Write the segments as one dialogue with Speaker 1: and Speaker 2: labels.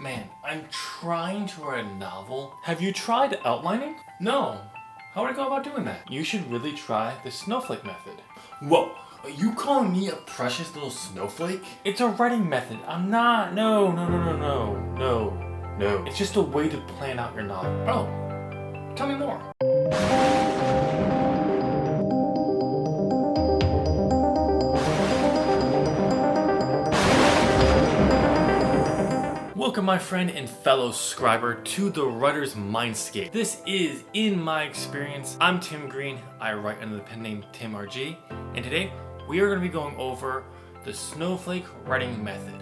Speaker 1: Man, I'm trying to write a novel. Have you tried outlining? No. How would I go about doing that? You should really try the Snowflake method. Whoa, are you calling me a precious little snowflake? It's a writing method. I'm not. No. It's just a way to plan out your novel. Oh, tell me more. Welcome, my friend and fellow scriber, to the Writer's Mindscape. This is In My Experience. I'm Tim Green. I write under the pen name Tim RG, and today we are going to be going over the Snowflake Writing Method.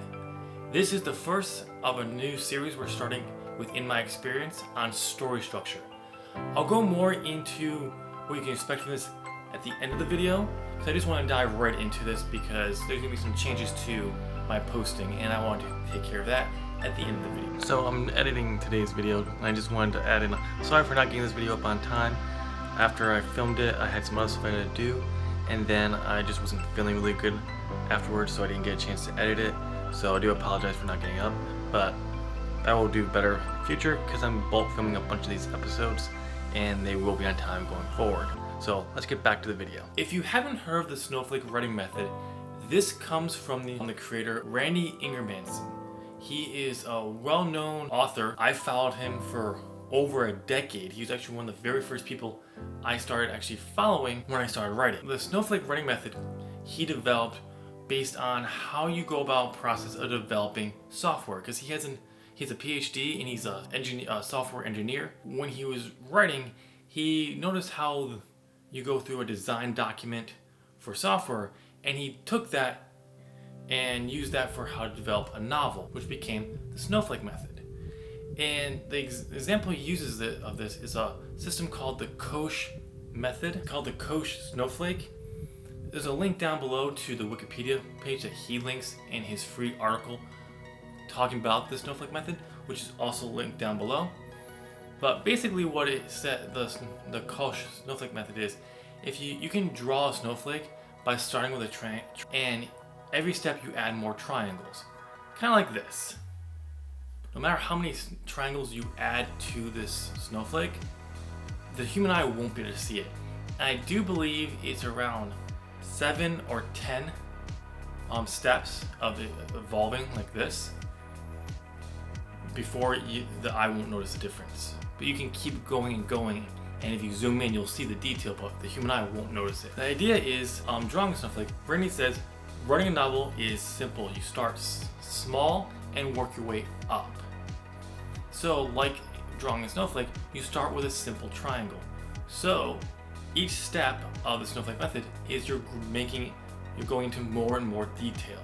Speaker 1: This is the first of a new series we're starting with In My Experience on story structure. I'll go more into what you can expect from this at the end of the video, because I just want to dive right into this because there's going to be some changes to my posting, and I want to take care of that at the end of the video. So I'm editing today's video, and I just wanted to add in, sorry for not getting this video up on time. After I filmed it, I had some other stuff I had to do, and then I just wasn't feeling really good afterwards, so I didn't get a chance to edit it. So I do apologize for not getting up, but I will do better in the future because I'm bulk filming a bunch of these episodes, and they will be on time going forward. So let's get back to the video. If you haven't heard of the Snowflake Writing Method, this comes from the creator Randy Ingermanson. He is a well-known author. I followed him for over a decade. He was actually one of the very first people I started actually following when I started writing. The Snowflake Writing Method he developed based on how you go about the process of developing software, because he has a PhD and he's a software engineer. When he was writing, he noticed how you go through a design document for software, and he took that and used that for how to develop a novel, which became the Snowflake Method. And the example he uses of this is a system called the Koch method, called the Koch Snowflake. There's a link down below to the Wikipedia page that he links in his free article talking about the Snowflake Method, which is also linked down below. But basically what it said, the Koch Snowflake Method is, if you can draw a snowflake by starting with a triangle, and every step you add more triangles. Kind of like this. No matter how many triangles you add to this snowflake, the human eye won't be able to see it. And I do believe it's around 7 or 10 steps of it evolving like this before the eye won't notice the difference. But you can keep going and going, and if you zoom in, you'll see the detail, but the human eye won't notice it. The idea is, drawing a snowflake, Randy says, writing a novel is simple. You start small and work your way up. So, like drawing a snowflake, you start with a simple triangle. So, each step of the Snowflake Method is you're going into more and more detail.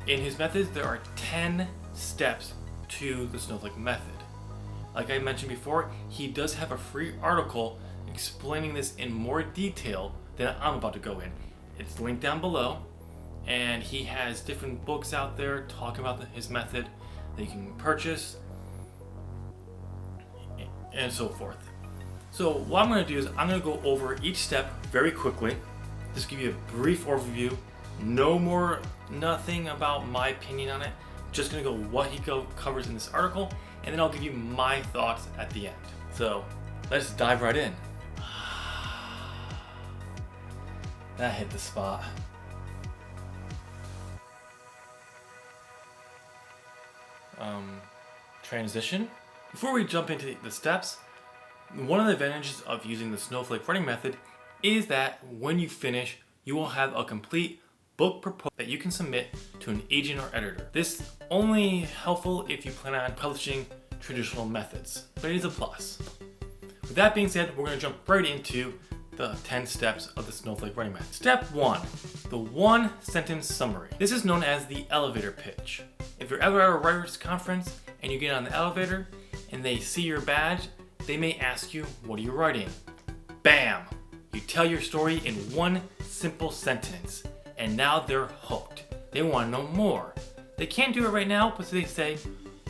Speaker 1: In his methods, there are 10 steps to the Snowflake Method. Like I mentioned before, he does have a free article explaining this in more detail than I'm about to go in. It's linked down below, and he has different books out there talking about his method that you can purchase and so forth. So what I'm going to do is I'm going to go over each step very quickly, just give you a brief overview, nothing about my opinion on it, just going to go what he covers in this article, and then I'll give you my thoughts at the end. So let's dive right in. That hit the spot. Transition. Before we jump into the steps, one of the advantages of using the Snowflake Writing Method is that when you finish, you will have a complete book proposal that you can submit to an agent or editor. This is only helpful if you plan on publishing traditional methods, but it is a plus. With that being said, we're going to jump right into the 10 steps of the Snowflake Writing Method. Step 1, the one sentence summary. This is known as the elevator pitch. If you're ever at a writer's conference and you get on the elevator and they see your badge, they may ask you, what are you writing? Bam! You tell your story in one simple sentence, and now they're hooked. They want to know more. They can't do it right now, but they say,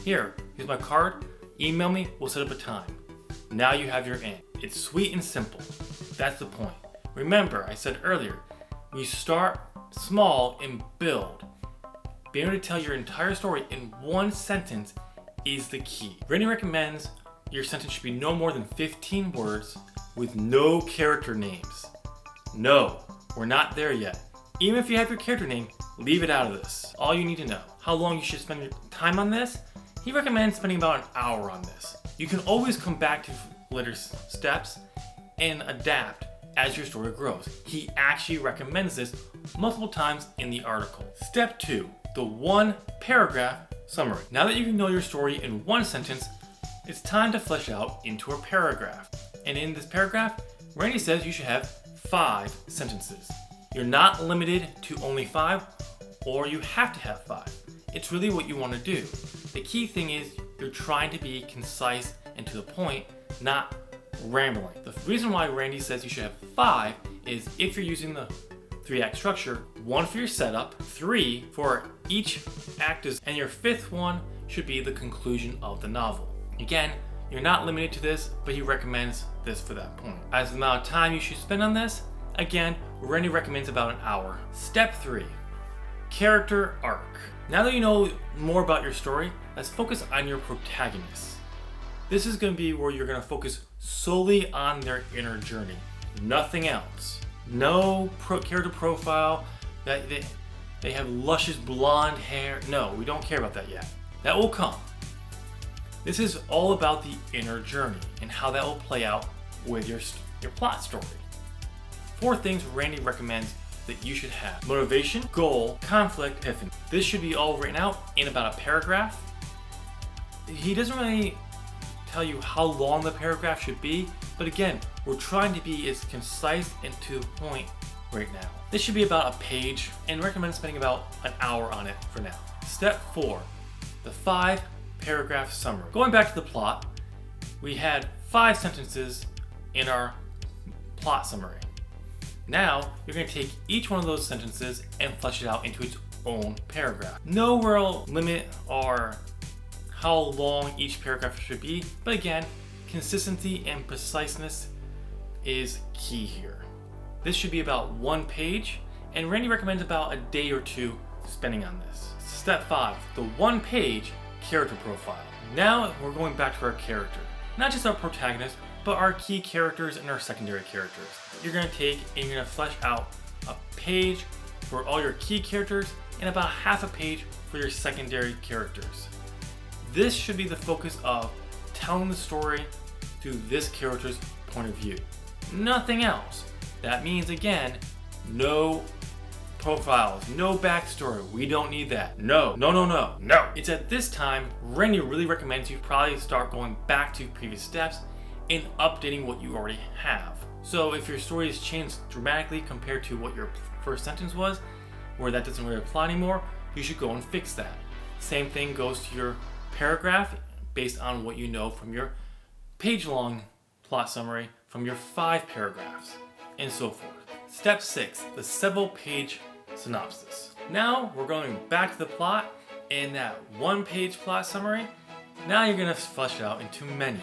Speaker 1: here's my card, email me, we'll set up a time. Now you have your in. It's sweet and simple. That's the point. Remember, I said earlier, we start small and build. being able to tell your entire story in one sentence is the key. Randy recommends your sentence should be no more than 15 words with no character names. No, we're not there yet. Even if you have your character name, leave it out of this. All you need to know. How long you should spend your time on this? He recommends spending about an hour on this. You can always come back to later steps and adapt as your story grows. He actually recommends this multiple times in the article. Step 2, the one paragraph summary. Now that you know your story in one sentence, it's time to flesh out into a paragraph. And in this paragraph, Randy says you should have 5 sentences. You're not limited to only 5, or you have to have 5. It's really what you want to do. The key thing is you're trying to be concise and to the point, not rambling. The reason why Randy says you should have 5 is if you're using the 3-act structure, 1 for your setup, 3 for each act, and your 5th one should be the conclusion of the novel. Again, you're not limited to this, but he recommends this for that point. As the amount of time you should spend on this, again, Randy recommends about an hour. Step 3, character arc. Now that you know more about your story, let's focus on your protagonist. This is going to be where you're going to focus solely on their inner journey, nothing else. No character profile, that they have luscious blonde hair. No, we don't care about that yet. That will come. This is all about the inner journey and how that will play out with your plot story. 4 things Randy recommends that you should have: motivation, goal, conflict, epiphany. This should be all written out in about a paragraph. He doesn't really tell you how long the paragraph should be, but again, we're trying to be as concise and to the point right now. This should be about a page, and recommend spending about an hour on it for now. Step 4, the 5-paragraph summary. Going back to the plot, we had 5 sentences in our plot summary. Now, you're going to take each one of those sentences and flesh it out into its own paragraph. No real limit or how long each paragraph should be, but again, consistency and preciseness is key here. This should be about 1 page, and Randy recommends about a day or 2 spending on this. Step 5, the 1-page character profile. Now we're going back to our character. Not just our protagonist, but our key characters and our secondary characters. You're going to take and you're going to flesh out a page for all your key characters and about half a page for your secondary characters. This should be the focus of telling the story through this character's point of view. Nothing else. That means, again, no profiles, no backstory. We don't need that. No. It's at this time, Randy really recommends you probably start going back to previous steps and updating what you already have. So if your story has changed dramatically compared to what your first sentence was, where that doesn't really apply anymore, you should go and fix that. Same thing goes to your paragraph based on what you know from your page-long plot summary from your 5 paragraphs, and so forth. Step 6, the several-page synopsis. Now we're going back to the plot and that 1-page plot summary. Now you're going to flesh it out into many.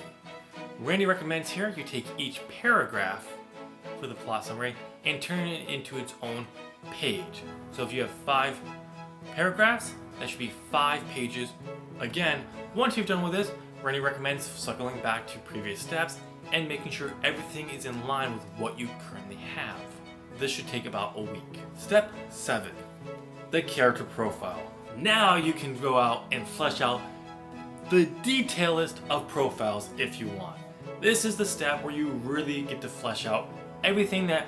Speaker 1: Randy recommends here you take each paragraph for the plot summary and turn it into its own page. So if you have 5 paragraphs, that should be 5 pages. Again, once you've done with this, Randy recommends circling back to previous steps and making sure everything is in line with what you currently have. This should take about a week. Step 7, the character profile. Now you can go out and flesh out the detailist of profiles if you want. This is the step where you really get to flesh out everything that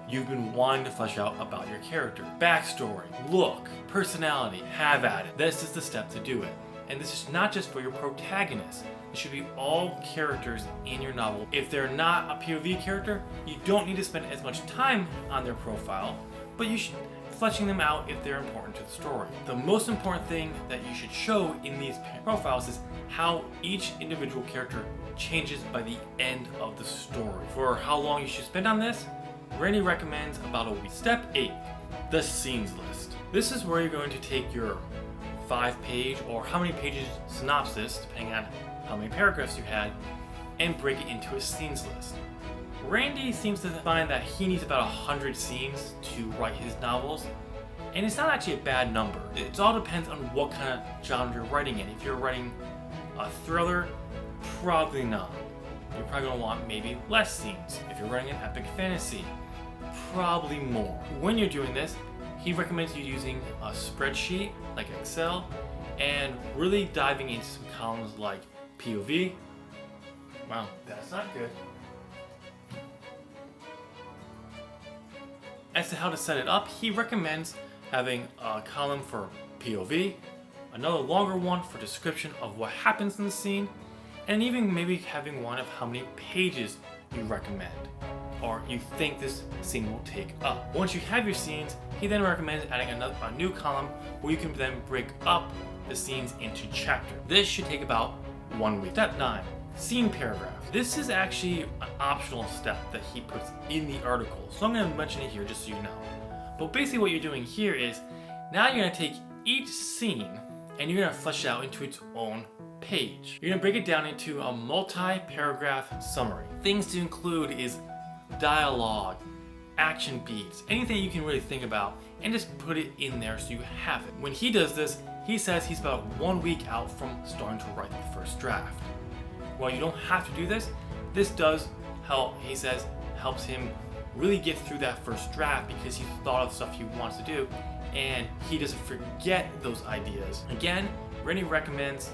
Speaker 1: you've been wanting to flesh out about your character. Backstory, look, personality, have at it. This is the step to do it. And this is not just for your protagonist. It should be all characters in your novel. If they're not a POV character, you don't need to spend as much time on their profile, but you should fleshing them out if they're important to the story. The most important thing that you should show in these profiles is how each individual character changes by the end of the story. For how long you should spend on this, Randy recommends about a week. Step 8, the scenes list. This is where you're going to take your 5-page or how many pages synopsis, depending on how many paragraphs you had, and break it into a scenes list. Randy seems to find that he needs about 100 scenes to write his novels. And it's not actually a bad number. It all depends on what kind of genre you're writing in. If you're writing a thriller, probably not. You're probably gonna want maybe less scenes. If you're writing an epic fantasy, probably more. When you're doing this, he recommends you using a spreadsheet like Excel and really diving into some columns like POV. Wow, that's not good. As to how to set it up, he recommends having a column for POV, another longer one for description of what happens in the scene, and even maybe having one of how many pages you recommend or you think this scene will take up. Once you have your scenes, he then recommends adding a new column where you can then break up the scenes into chapters. This should take about 1 week. Step 9, scene paragraph. This is actually an optional step that he puts in the article, so I'm going to mention it here just so you know. But basically what you're doing here is, now you're going to take each scene and you're going to flesh it out into its own page. You're going to break it down into a multi-paragraph summary. Things to include is dialogue, action beats, anything you can really think about, and just put it in there so you have it. When he does this, he says he's about 1 week out from starting to write the first draft. While you don't have to do this, this does help, he says, helps him really get through that first draft because he's thought of stuff he wants to do and he doesn't forget those ideas. Again, Rennie recommends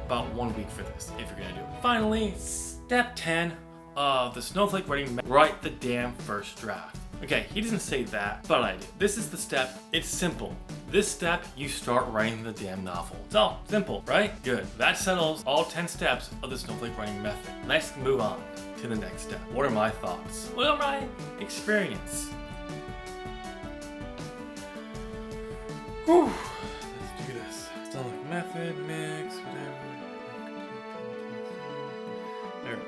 Speaker 1: about 1 week for this if you're gonna do it. Finally, step 10 of the Snowflake Writing Method, write the damn first draft. Okay, he doesn't say that, but I do. This is the step. It's simple. This step, you start writing the damn novel. It's all simple, right? Good. That settles all 10 steps of the Snowflake Writing Method. Let's move on to the next step. What are my thoughts? What are my experience? Whew. Let's do this. Snowflake Method, mix, whatever. There.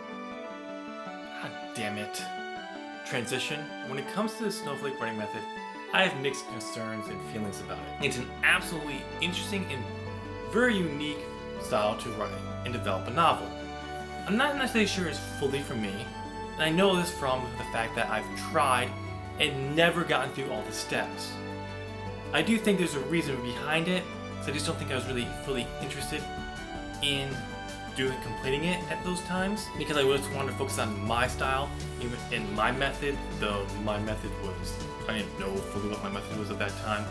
Speaker 1: God damn it. Transition. When it comes to the Snowflake Writing Method, I have mixed concerns and feelings about it. It's an absolutely interesting and very unique style to write and develop a novel. I'm not necessarily sure it's fully for me, and I know this from the fact that I've tried and never gotten through all the steps. I do think there's a reason behind it, so I just don't think I was really fully interested in completing it at those times, because I just wanted to focus on my style, even in my method, though my method was, I didn't know fully what my method was at that time,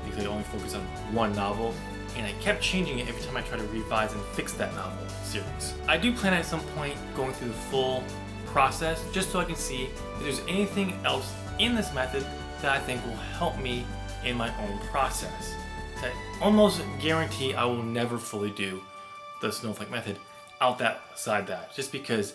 Speaker 1: because I only focused on one novel, and I kept changing it every time I tried to revise and fix that novel series. I do plan at some point going through the full process, just so I can see if there's anything else in this method that I think will help me in my own process. I almost guarantee I will never fully do the Snowflake Method outside that, just because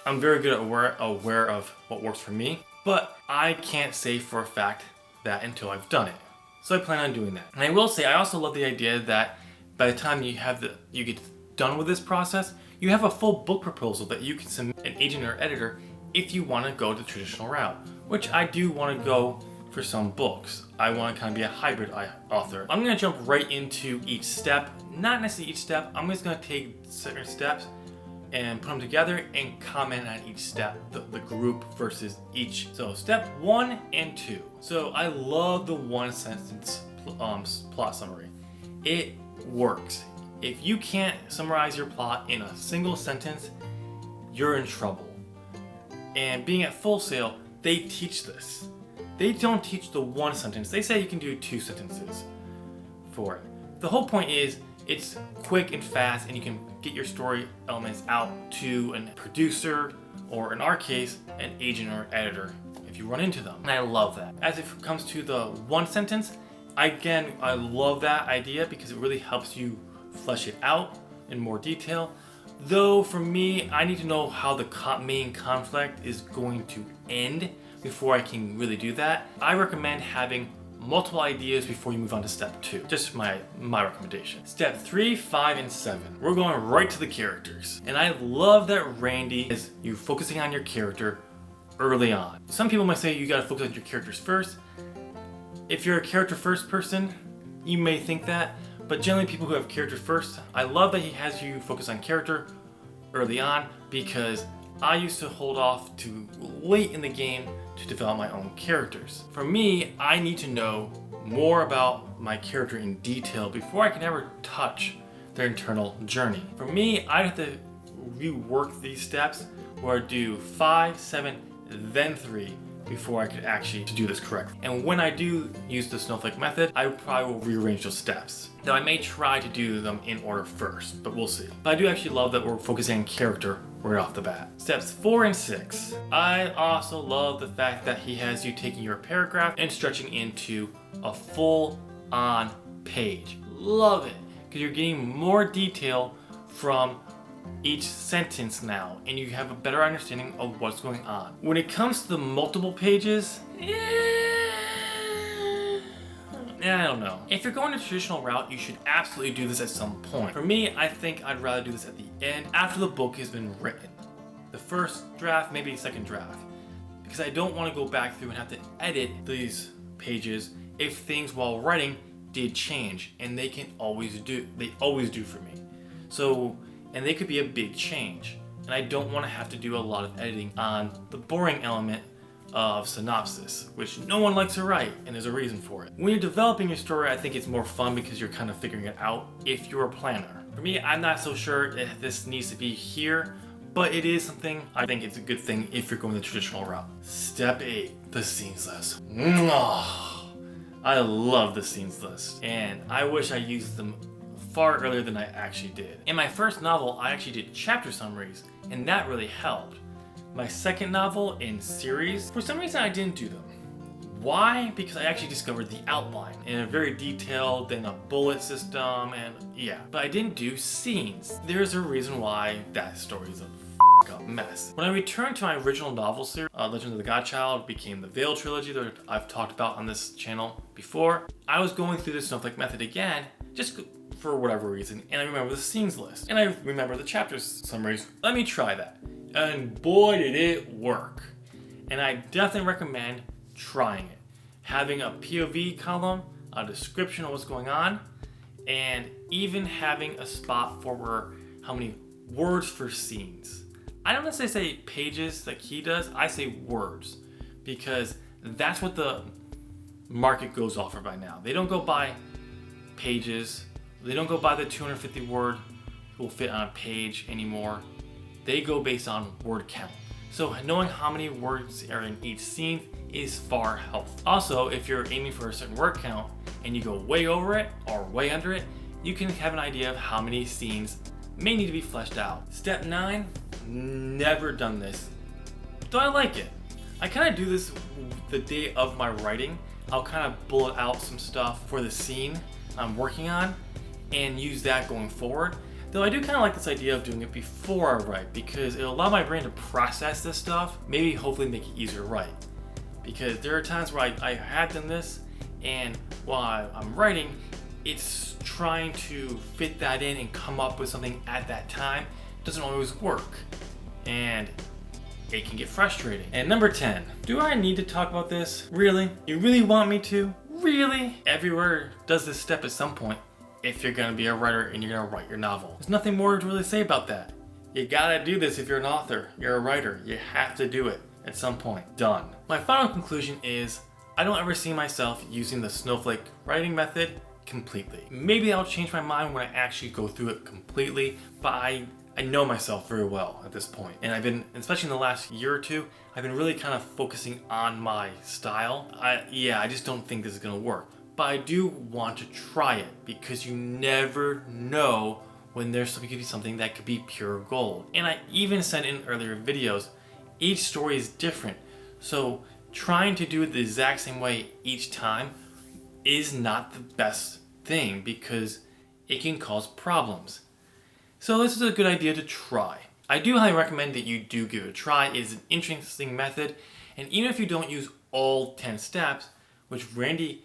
Speaker 1: I'm very good at aware of what works for me, but I can't say for a fact that until I've done it. So I plan on doing that. And I will say I also love the idea that by the time you get done with this process, you have a full book proposal that you can submit an agent or editor if you want to go the traditional route, which I do want to go for some books. I want to kind of be a hybrid author. I'm going to jump right into each step. Not necessarily each step, I'm just going to take certain steps and put them together and comment on each step, the group versus each. So step 1 and 2. So I love the 1-sentence plot summary. It works. If you can't summarize your plot in a single sentence, you're in trouble. And being at Full Sail, they teach this. They don't teach the 1 sentence. They say you can do 2 sentences for it. The whole point is it's quick and fast, and you can get your story elements out to a producer, or in our case, an agent or editor if you run into them. And I love that. As it comes to the 1 sentence, again, I love that idea because it really helps you flesh it out in more detail. Though for me, I need to know how the main conflict is going to end before I can really do that. I recommend having multiple ideas before you move on to step 2. Just my recommendation. Step 3, 5, and 7. We're going right to the characters. And I love that Randy is you focusing on your character early on. Some people might say you gotta focus on your characters first. If you're a character first person, you may think that, but generally people who have character first, I love that he has you focus on character early on, because I used to hold off to late in the game to develop my own characters. For me, I need to know more about my character in detail before I can ever touch their internal journey. For me, I'd have to rework these steps where I do 5, 7, then 3 before I could actually do this correctly. And when I do use the Snowflake method, I probably will rearrange those steps. Now I may try to do them in order first, but we'll see. But I do actually love that we're focusing on character right off the bat. Steps 4 and 6. I also love the fact that he has you taking your paragraph and stretching into a full-on page. Love it, because you're getting more detail from each sentence now, and you have a better understanding of what's going on. When it comes to the multiple pages, I don't know. If you're going a traditional route, you should absolutely do this at some point. For me, I think I'd rather do this at the end, after the book has been written. The first draft, maybe the second draft. Because I don't want to go back through and have to edit these pages if things while writing did change, and they can always do. They always do for me. So, and they could be a big change. And I don't want to have to do a lot of editing on the boring element of synopsis, which no one likes to write, and there's a reason for it. When you're developing your story, I think it's more fun because you're kind of figuring it out if you're a planner. For me, I'm not so sure if this needs to be here, but it is something I think it's a good thing if you're going the traditional route. Step 8, the scenes list. I love the scenes list, and I wish I used them far earlier than I actually did. In my first novel, I actually did chapter summaries, and that really helped. My second novel in series, for some reason I didn't do them. Why? Because I actually discovered the outline in a very detailed and a bullet system, and yeah. But I didn't do scenes. There's a reason why that story is a up mess. When I returned to my original novel series, Legend of the Godchild became the Veil trilogy that I've talked about on this channel before. I was going through the Snowflake method again, just for whatever reason, and I remember the scenes list, and I remember the chapter summaries. Let me try that. And boy did it work. And I definitely recommend trying it. Having a POV column, a description of what's going on, and even having a spot for how many words for scenes. I don't necessarily say pages like he does, I say words, because that's what the market goes off of right now. They don't go by pages, they don't go by the 250 word will fit on a page anymore. They go based on word count. So knowing how many words are in each scene is far helpful. Also, if you're aiming for a certain word count and you go way over it or way under it, you can have an idea of how many scenes may need to be fleshed out. Step 9, never done this. Do I like it? I kind of do this the day of my writing. I'll kind of bullet out some stuff for the scene I'm working on and use that going forward. Though I do kind of like this idea of doing it before I write, because it'll allow my brain to process this stuff, maybe hopefully make it easier to write. Because there are times where I had done this, and while I'm writing, it's trying to fit that in and come up with something at that time. It doesn't always work, and it can get frustrating. And number 10, do I need to talk about this? Really? You really want me to? Really? Everywhere does this step at some point. If you're gonna be a writer and you're gonna write your novel. There's nothing more to really say about that. You gotta do this if you're an author, you're a writer. You have to do it at some point. Done. My final conclusion is, I don't ever see myself using the Snowflake writing method completely. Maybe I'll change my mind when I actually go through it completely, but I know myself very well at this point. And I've been, especially in the last year or two, I've been really kind of focusing on my style. I just don't think this is gonna work. But I do want to try it, because you never know when there's could be something that could be pure gold. And I even said in earlier videos, each story is different. So trying to do it the exact same way each time is not the best thing, because it can cause problems. So this is a good idea to try. I do highly recommend that you do give it a try. It is an interesting method. And even if you don't use all 10 steps, which Randy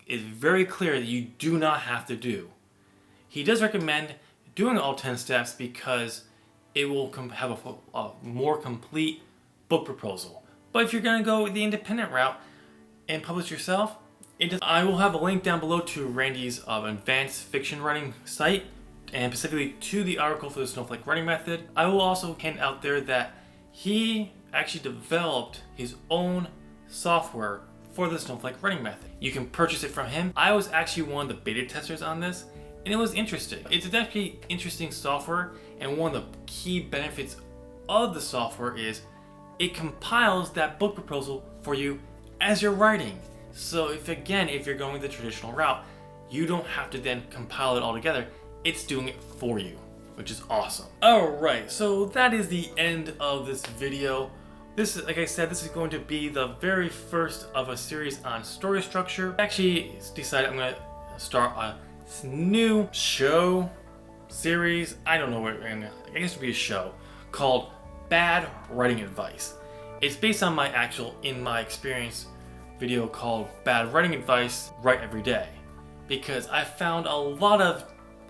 Speaker 1: is very clear that you do not have to do. He does recommend doing all 10 steps because it will have a more complete book proposal. But if you're going to go the independent route and publish yourself, I will have a link down below to Randy's advanced fiction writing site, and specifically to the article for the Snowflake Writing Method. I will also hint out there that he actually developed his own software for the Snowflake Writing Method. You can purchase it from him. I was actually one of the beta testers on this, and it was interesting. It's definitely interesting software, and one of the key benefits of the software is it compiles that book proposal for you as you're writing. So if you're going the traditional route, you don't have to then compile it all together. It's doing it for you, which is awesome. Alright, so that is the end of this video. This is, like I said, this is going to be the very first of a series on story structure. I actually decided I'm going to start a new show, series, I don't know what, I guess it would be a show, called Bad Writing Advice. It's based on my actual In My Experience video called Bad Writing Advice, Write Every Day. Because I found a lot of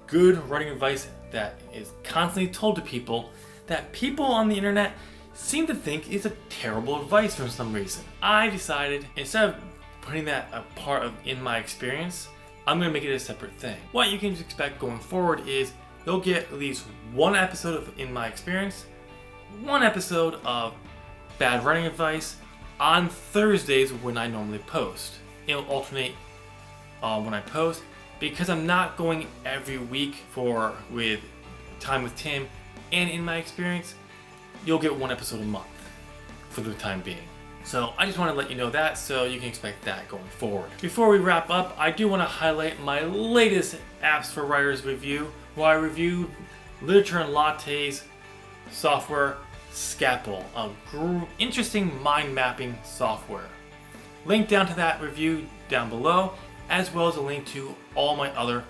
Speaker 1: good writing advice that is constantly told to people that people on the internet seem to think is a terrible advice for some reason. I decided, instead of putting that a part of In My Experience, I'm going to make it a separate thing. What you can expect going forward is you'll get at least one episode of In My Experience, one episode of Bad Writing Advice on Thursdays when I normally post. It'll alternate when I post, because I'm not going every week with Time with Tim and In My Experience. You'll get one episode a month for the time being. So I just want to let you know that, so you can expect that going forward. Before we wrap up, I do want to highlight my latest Apps for Writers review, where I reviewed Literature and Lattes software Scalpel, a interesting mind mapping software. Link down to that review down below, as well as a link to all my other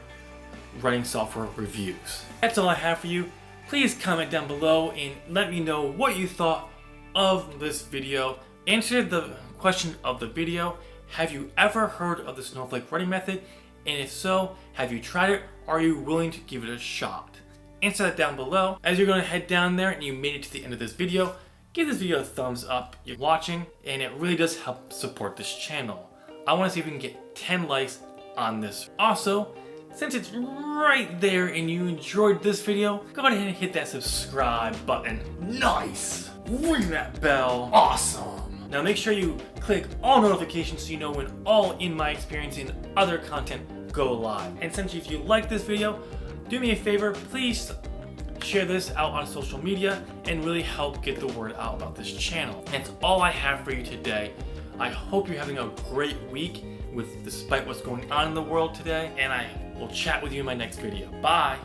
Speaker 1: writing software reviews. That's all I have for you. Please comment down below and let me know what you thought of this video. Answer the question of the video: have you ever heard of the Snowflake Writing Method? And if so, have you tried it? Are you willing to give it a shot? Answer that down below. As you're going to head down there and you made it to the end of this video, give this video a thumbs up if you're watching, and it really does help support this channel. I want to see if we can get 10 likes on this. Also, since it's right there and you enjoyed this video, go ahead and hit that subscribe button. Nice! Ring that bell. Awesome! Now make sure you click all notifications so you know when all In My Experience and other content go live. And since if you like this video, do me a favor, please share this out on social media and really help get the word out about this channel. That's all I have for you today. I hope you're having a great week despite what's going on in the world today, and I will chat with you in my next video. Bye!